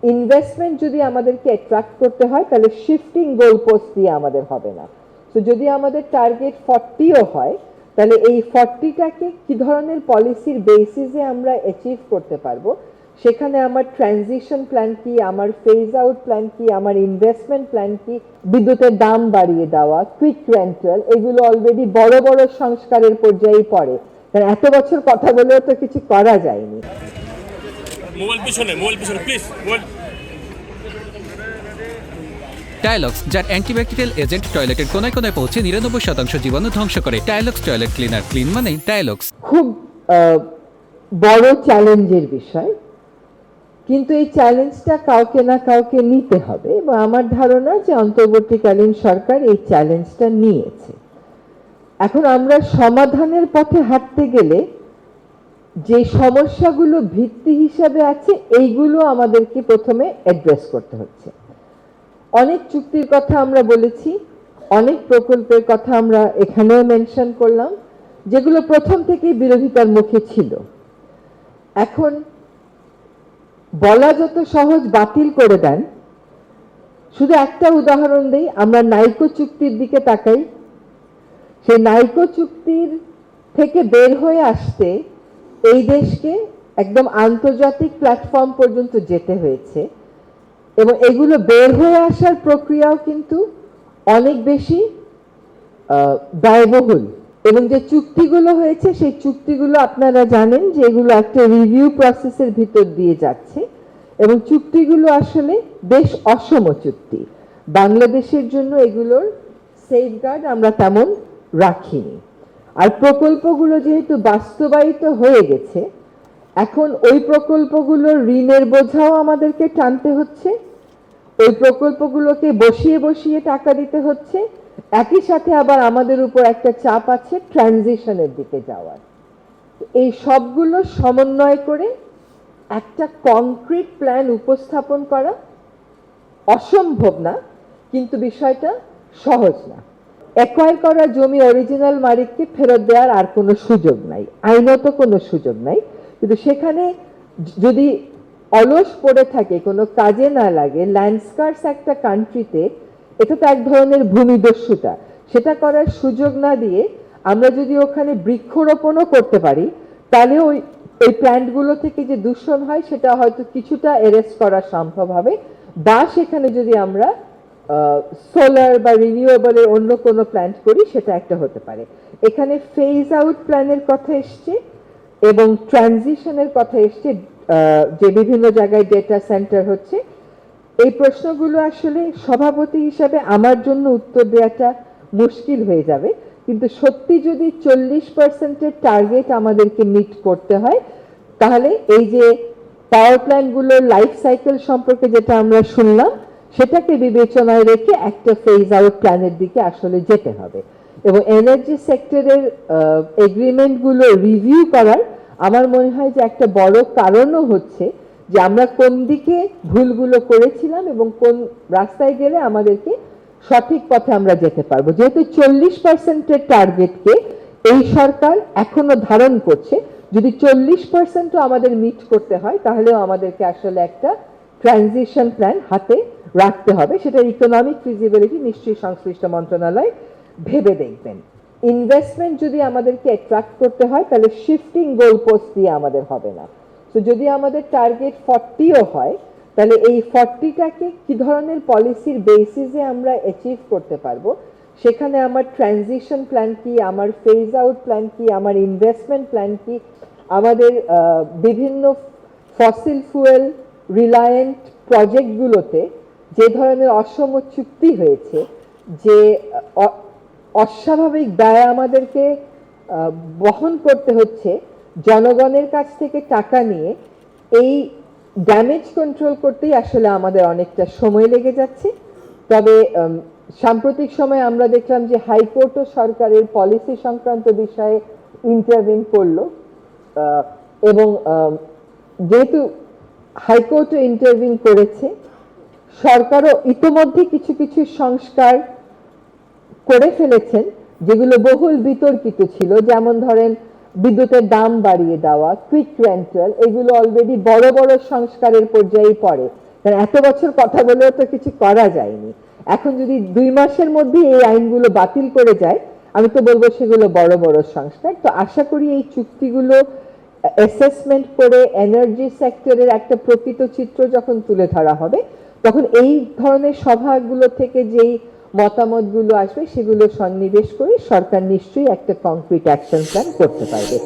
Investment যদি আমাদেরকে attract করতে হয় তাহলে শিফটিং গোল পোস্ট দিয়ে আমাদের হবে না। তো যদি আমাদের টার্গেট 40ও হয় তাহলে এই 40টাকে কি ধরনের পলিসির বেসিসে আমরা অ্যাচিভ করতে পারবো, সেখানে আমার ট্রানজিশন প্ল্যান কি, আমার ফেজ আউট প্ল্যান কি, আমার ইনভেস্টমেন্ট প্ল্যান কি, বিদ্যুতের দাম বাড়িয়ে দেওয়া, কুইক রেন্টাল, এগুলো অলরেডি বড় বড় সংস্কারের পর্যায়ে পড়ে, কারণ এত বছর কথা বলেও তো কিছু করা যায়নি। মোবাইল পিছনে প্লিজ। টাইলক্স, যার অ্যান্টিব্যাকটেরিয়াল এজেন্ট টয়লেটের কোনায় কোনায় পৌঁছে 99% জীবাণু ধ্বংস করে। টাইলক্স টয়লেট ক্লিনার, ক্লিন মানেই টাইলক্স। খুব বড় চ্যালেঞ্জের বিষয়, কিন্তু এই চ্যালেঞ্জটা কাউকে না কাউকে নিতে হবে এবং আমার ধারণা যে অন্তর্বর্তীকালীন সরকার এই চ্যালেঞ্জটা নিয়েছে। এখন আমরা সমাধানের পথে হাঁটতে গেলে যে সমস্যাগুলো ভিত্তি হিসাবে আছে এইগুলো আমাদেরকে প্রথমে অ্যাড্রেস করতে হচ্ছে। অনেক চুক্তির কথা আমরা বলেছি, অনেক প্রকল্পের কথা আমরা এখানেও মেনশন করলাম, যেগুলো প্রথম থেকেই বিরোধিতার মুখে ছিল। এখন বলা যত সহজ, বাতিল করে দেন। শুধু একটা উদাহরণ দেই, আমরা নাইকো চুক্তির দিকে তাকাই। সেই নাইকো চুক্তির থেকে বের হয়ে আসতে এই দেশকে একদম আন্তর্জাতিক প্ল্যাটফর্ম পর্যন্ত যেতে হয়েছে এবং এগুলো বের হয়ে আসার প্রক্রিয়াও কিন্তু অনেক বেশি ব্যয়বহুল। এবং যে চুক্তিগুলো হয়েছে সেই চুক্তিগুলো আপনারা জানেন যে এগুলো একটা রিভিউ প্রসেসের ভিতর দিয়ে যাচ্ছে এবং চুক্তিগুলো আসলে বেশ অসম চুক্তি। বাংলাদেশের জন্য এগুলোর সেফগার্ড আমরা তেমন রাখিনি। আর প্রকল্পগুলো যেহেতু বাস্তবায়িত হয়ে গেছে, এখন ওই প্রকল্পগুলোর ঋণের বোঝাও আমাদেরকে টানতে হচ্ছে, ওই প্রকল্পগুলোকে বসিয়ে বসিয়ে টাকা দিতে হচ্ছে, একই সাথে আবার আমাদের উপর একটা চাপ আছে ট্রানজিশনের দিকে যাওয়ার। এই সবগুলো সমন্বয় করে একটা কংক্রিট প্ল্যান উপস্থাপন করা অসম্ভব না, কিন্তু বিষয়টা সহজ না। অ্যাকোয়ার করা জমি অরিজিনাল মালিককে ফেরত দেওয়ার আর কোনো সুযোগ নাই, আইনত কোনো সুযোগ নাই, কিন্তু সেখানে যদি অলস পড়ে থাকে, কোনো কাজে না লাগে, ল্যান্ডস্কার্স একটা কান্ট্রিতে, এটা তো এক ধরনের ভূমিদস্যুতা। সেটা করার সুযোগ না দিয়ে আমরা যদি ওখানে বৃক্ষরোপণও করতে পারি, তাহলে ওই প্ল্যান্টগুলো থেকে যে দূষণ হয় সেটা হয়তো কিছুটা এরেস্ট করা সম্ভব হবে, বা সেখানে যদি আমরা সোলার বা রিনিউয়েবলের অন্য কোনো প্ল্যান্ট করি, সেটা একটা হতে পারে। এখানে ফেজ আউট প্ল্যানের কথা এসছে এবং ট্রানজিশনের কথা এসছে, যে বিভিন্ন জায়গায় ডেটা সেন্টার হচ্ছে। এই প্রশ্নগুলো আসলে সভাপতি হিসাবে আমার জন্য উত্তর দেওয়াটা মুশকিল হয়ে যাবে, কিন্তু সত্যি যদি 40%-এর টার্গেট আমাদেরকে মিট করতে হয়, তাহলে এই যে পাওয়ার প্ল্যান্টগুলোর লাইফ সাইকেল সম্পর্কে যেটা আমরা শুনলাম, সেটাকে বিবেচনায় রেখে একটা ফেজ আউট প্ল্যানের দিকে আসলে যেতে হবে। এবং এনার্জি সেক্টরের এগ্রিমেন্টগুলো রিভিউ করার আমার মনে হয় যে একটা বড় কারণও হচ্ছে যে আমরা কোন দিকে ভুলগুলো করেছিলাম এবং কোন রাস্তায় গেলে আমাদেরকে সঠিক পথে আমরা যেতে পারবো। যেহেতু 40%-এর টার্গেটকে এই সরকার এখনো ধারণ করছে, যদি 40%ও আমাদের মিট করতে হয়, তাহলেও আমাদেরকে আসলে একটা ট্রানজিশন প্ল্যান হাতে রাখতে হবে। সেটার ইকোনমিক ফিজিবিলিটি নিশ্চয়ই সংশ্লিষ্ট মন্ত্রণালয় ভেবে দেখবেন। ইনভেস্টমেন্ট যদি আমাদেরকে অ্যাট্রাক্ট করতে হয় তাহলে শিফটিং গোল পোস্ট দিয়ে আমাদের হবে না। তো যদি আমাদের টার্গেট 40ও হয় তাহলে এই 40টাকে কি ধরনের পলিসির বেসিসে আমরা অ্যাচিভ করতে পারবো, সেখানে আমার ট্রানজিশন প্ল্যান কি, আমার ফেজ আউট প্ল্যান কি, আমার ইনভেস্টমেন্ট প্ল্যান কি, আমাদের বিভিন্ন ফসিল ফুয়েল রিলায়েন্ট প্রজেক্টগুলোতে যে ধরনের অসম চুক্তি হয়েছে, যে অস্বাভাবিক ব্যয় আমাদেরকে বহন করতে হচ্ছে জনগণের কাছ থেকে টাকা নিয়ে, এই ড্যামেজ কন্ট্রোল করতেই আসলে আমাদের অনেকটা সময় লেগে যাচ্ছে। তবে সাম্প্রতিক সময়ে আমরা দেখলাম যে হাইকোর্টও সরকারের পলিসি সংক্রান্ত বিষয়ে ইন্টারভিন করলো, এবং যেহেতু হাইকোর্টও ইন্টারভিন করেছে, সরকারও ইতোমধ্যে কিছু কিছু সংস্কার করে ফেলেছেন যেগুলো বহুল বিতর্কিত ছিল, যেমন ধরেন বিদ্যুতের দাম বাড়িয়ে দেওয়া, কুইক রেন্টাল, এগুলো অলরেডি বড় বড় সংস্কারের পর্যায়ে পড়ে, কারণ এত বছর কথা বলেও তো কিছু করা যায়নি। এখন যদি 2 মাসের মধ্যে এই আইনগুলো বাতিল করে যায়, আমি তো বলবো সেগুলো বড় বড় সংস্কার। তো আশা করি এই চুক্তিগুলো অ্যাসেসমেন্ট করে এনার্জি সেক্টরের একটা প্রকৃত চিত্র যখন তুলে ধরা হবে, তখন এই ধরনের সভাগুলো থেকে যেই মতামতগুলো আসবে সেগুলো সন্নিবেশ করে সরকার নিশ্চয়ই একটা কংক্রিট অ্যাকশন প্ল্যান করতে পারবে।